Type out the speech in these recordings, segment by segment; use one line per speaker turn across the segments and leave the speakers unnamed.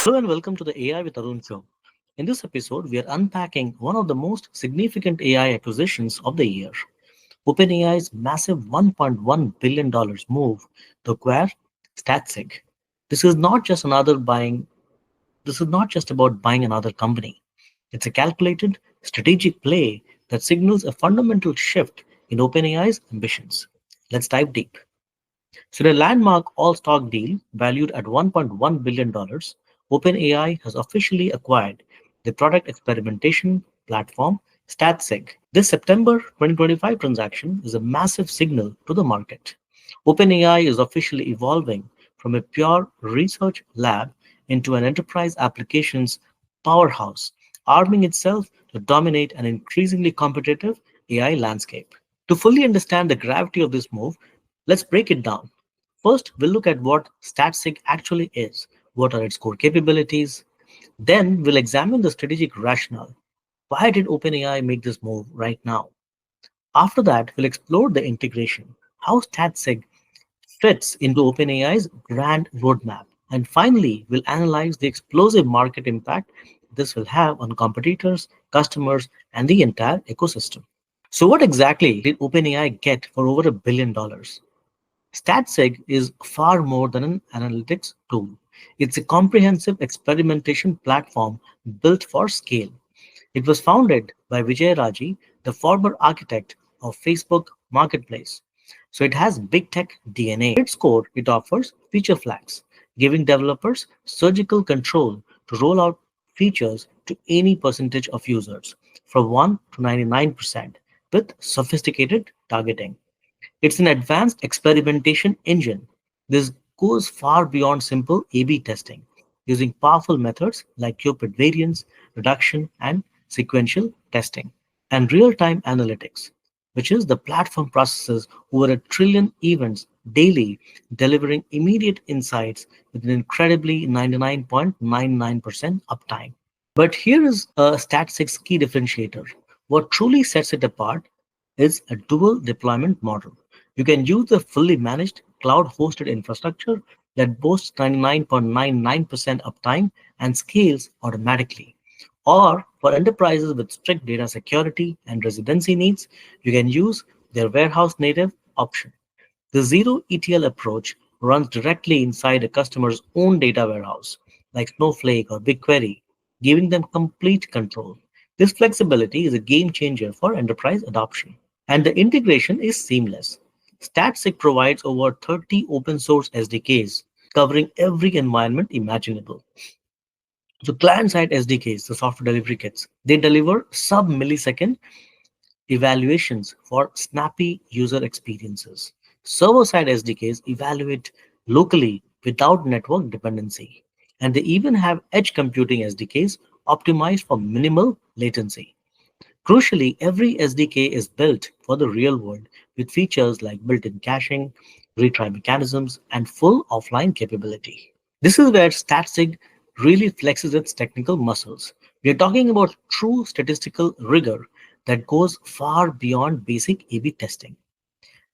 Hello and welcome to the AI with Arun Show. In this episode, we are unpacking one of the most significant AI acquisitions of the year, OpenAI's massive $1.1 billion move to acquire Statsig. This is not just another buying, this is not just about buying another company. It's a calculated, strategic play that signals a fundamental shift in OpenAI's ambitions. Let's dive deep. So, in a landmark all stock deal valued at $1.1 billion, OpenAI has officially acquired the product experimentation platform Statsig. This September 2025 transaction is a massive signal to the market. OpenAI is officially evolving from a pure research lab into an enterprise applications powerhouse, arming itself to dominate an increasingly competitive AI landscape. To fully understand the gravity of this move, let's break it down. First, we'll look at what Statsig actually is, what are its core capabilities. Then, we'll examine the strategic rationale. Why did OpenAI make this move right now? After that, we'll explore the integration, how Statsig fits into OpenAI's grand roadmap. And finally, we'll analyze the explosive market impact this will have on competitors, customers, and the entire ecosystem. So, what exactly did OpenAI get for over $1 billion? Statsig is far more than an analytics tool. It's a comprehensive experimentation platform built for scale. It was founded by Vijay Raji, the former architect of Facebook Marketplace. So it has big tech DNA. At its core, it offers feature flags, giving developers surgical control to roll out features to any percentage of users, from 1 to 99%, with sophisticated targeting. It's an advanced experimentation engine. This goes far beyond simple A/B testing, using powerful methods like Cupid variance, reduction, and sequential testing, and real-time analytics, which is the platform processes over a trillion events daily, delivering immediate insights with an incredibly 99.99% uptime. But here is a Stat6 key differentiator. What truly sets it apart is a dual deployment model. You can use the fully managed cloud-hosted infrastructure that boasts 99.99% uptime and scales automatically. Or for enterprises with strict data security and residency needs, you can use their warehouse native option. The zero ETL approach runs directly inside a customer's own data warehouse, like Snowflake or BigQuery, giving them complete control. This flexibility is a game changer for enterprise adoption. And the integration is seamless. Statsig provides over 30 open source SDKs covering every environment imaginable. So client-side SDKs, the software delivery kits, they deliver sub-millisecond evaluations for snappy user experiences. Server-side SDKs evaluate locally without network dependency. And they even have edge computing SDKs optimized for minimal latency. Crucially, every SDK is built for the real world with features like built-in caching, retry mechanisms, and full offline capability. This is where Statsig really flexes its technical muscles. We are talking about true statistical rigor that goes far beyond basic A/B testing.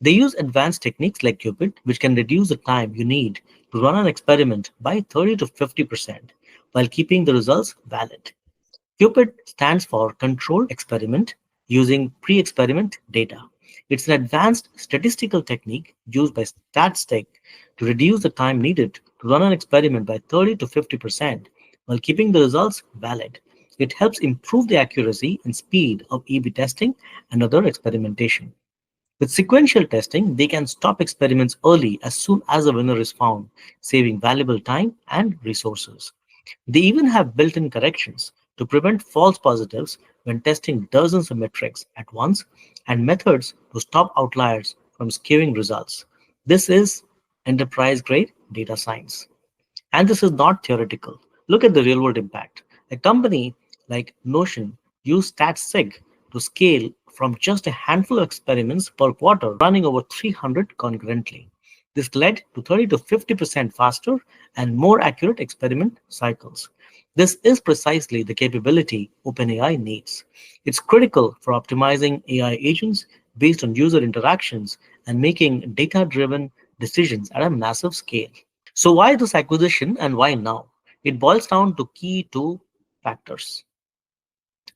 They use advanced techniques like Cupid, which can reduce the time you need to run an experiment by 30 to 50% while keeping the results valid. Cupid stands for Controlled Experiment using pre-experiment data. It's an advanced statistical technique used by Statsig to reduce the time needed to run an experiment by 30 to 50% while keeping the results valid. It helps improve the accuracy and speed of A/B testing and other experimentation. With sequential testing, they can stop experiments early as soon as a winner is found, saving valuable time and resources. They even have built-in corrections to prevent false positives when testing dozens of metrics at once and methods to stop outliers from skewing results. This is enterprise-grade data science. And this is not theoretical. Look at the real-world impact. A company like Notion used Statsig to scale from just a handful of experiments per quarter, running over 300 concurrently. This led to 30 to 50% faster and more accurate experiment cycles. This is precisely the capability OpenAI needs. It's critical for optimizing AI agents based on user interactions and making data-driven decisions at a massive scale. So why this acquisition and why now? It boils down to key two factors.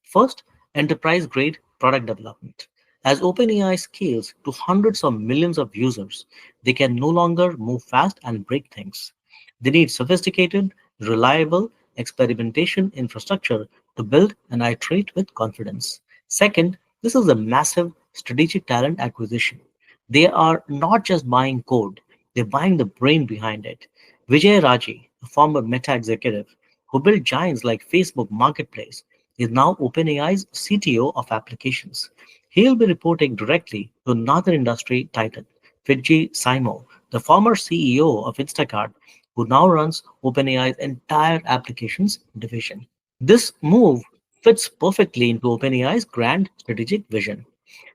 First, enterprise grade product development. As OpenAI scales to hundreds of millions of users, they can no longer move fast and break things. They need sophisticated, reliable experimentation infrastructure to build and iterate with confidence. Second, this is a massive strategic talent acquisition. They are not just buying code, they're buying the brain behind it. Vijay Raji, a former Meta executive who built giants like Facebook Marketplace, is now OpenAI's CTO of applications. He'll be reporting directly to another industry titan, Fidji Simo, the former CEO of Instacart, who now runs OpenAI's entire applications division. This move fits perfectly into OpenAI's grand strategic vision.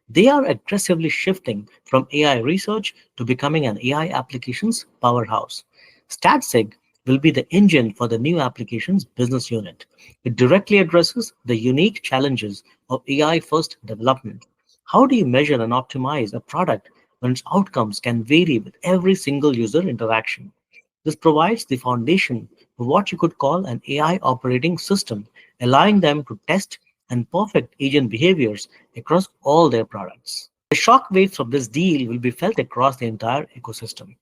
They are aggressively shifting from AI research to becoming an AI applications powerhouse. Statsig will be the engine for the new applications business unit. It directly addresses the unique challenges of AI first development. How do you measure and optimize a product when its outcomes can vary with every single user interaction? This provides the foundation for what you could call an AI operating system, allowing them to test and perfect agent behaviors across all their products. The shockwaves of this deal will be felt across the entire ecosystem.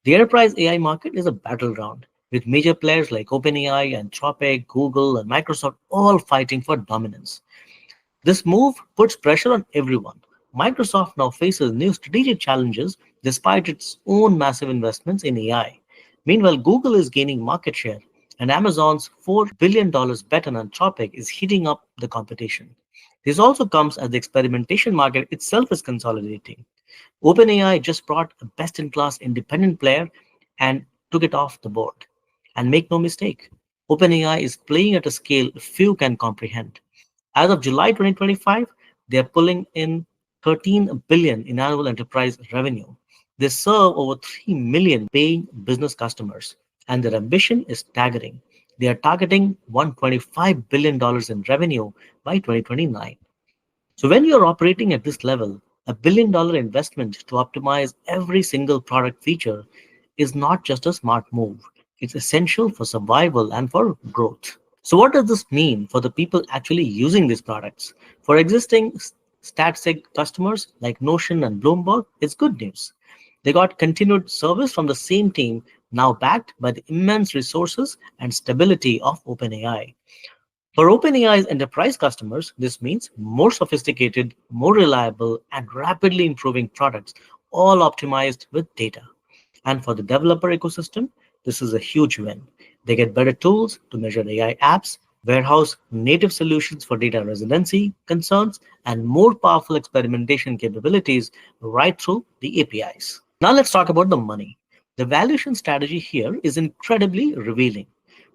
The enterprise AI market is a battleground, with major players like OpenAI, Anthropic, Google, and Microsoft all fighting for dominance. This move puts pressure on everyone. Microsoft now faces new strategic challenges despite its own massive investments in AI. Meanwhile, Google is gaining market share, and Amazon's $4 billion bet on Anthropic is heating up the competition. This also comes as the experimentation market itself is consolidating. OpenAI just brought a best in class independent player and took it off the board. And make no mistake, OpenAI is playing at a scale few can comprehend. As of July 2025, they are pulling in 13 billion in annual enterprise revenue. They serve over 3 million paying business customers, and their ambition is staggering. They are targeting $125 billion in revenue by 2029. So when you're operating at this level, $1 billion investment to optimize every single product feature is not just a smart move. It's essential for survival and for growth. So what does this mean for the people actually using these products? For existing Statsig customers like Notion and Bloomberg, it's good news. They got continued service from the same team, now backed by the immense resources and stability of OpenAI. For OpenAI's enterprise customers, this means more sophisticated, more reliable, and rapidly improving products, all optimized with data. And for the developer ecosystem, this is a huge win. They get better tools to measure AI apps, warehouse native solutions for data residency concerns, and more powerful experimentation capabilities right through the APIs. Now let's talk about the money. The valuation strategy here is incredibly revealing.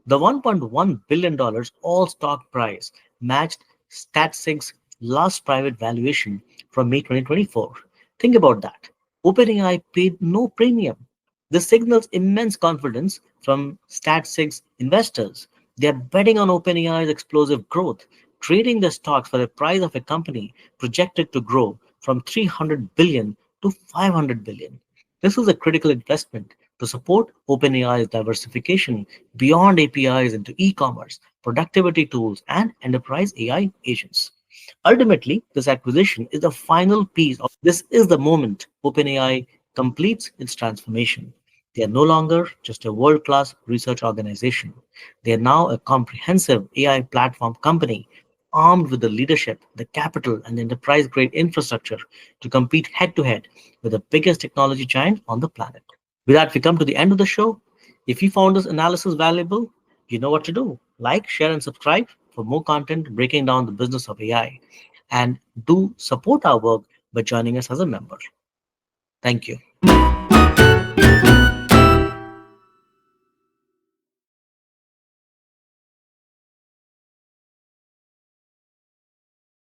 The $1.1 billion all stock price matched Statsig's last private valuation from May 2024. Think about that. OpenAI paid no premium. This signals immense confidence from Statsig's investors. They are betting on OpenAI's explosive growth, trading the stocks for the price of a company projected to grow from 300 billion to 500 billion. This is a critical investment to support OpenAI's diversification beyond APIs into e-commerce, productivity tools, and enterprise AI agents. Ultimately, this acquisition is the final piece of this is the moment OpenAI completes its transformation. They are no longer just a world-class research organization. They are now a comprehensive AI platform company armed with the leadership, the capital, and enterprise-grade infrastructure to compete head-to-head with the biggest technology giant on the planet. With that, we come to the end of the show. If you found this analysis valuable, you know what to do. Like, share, and subscribe for more content breaking down the business of AI. And do support our work by joining us as a member. Thank you.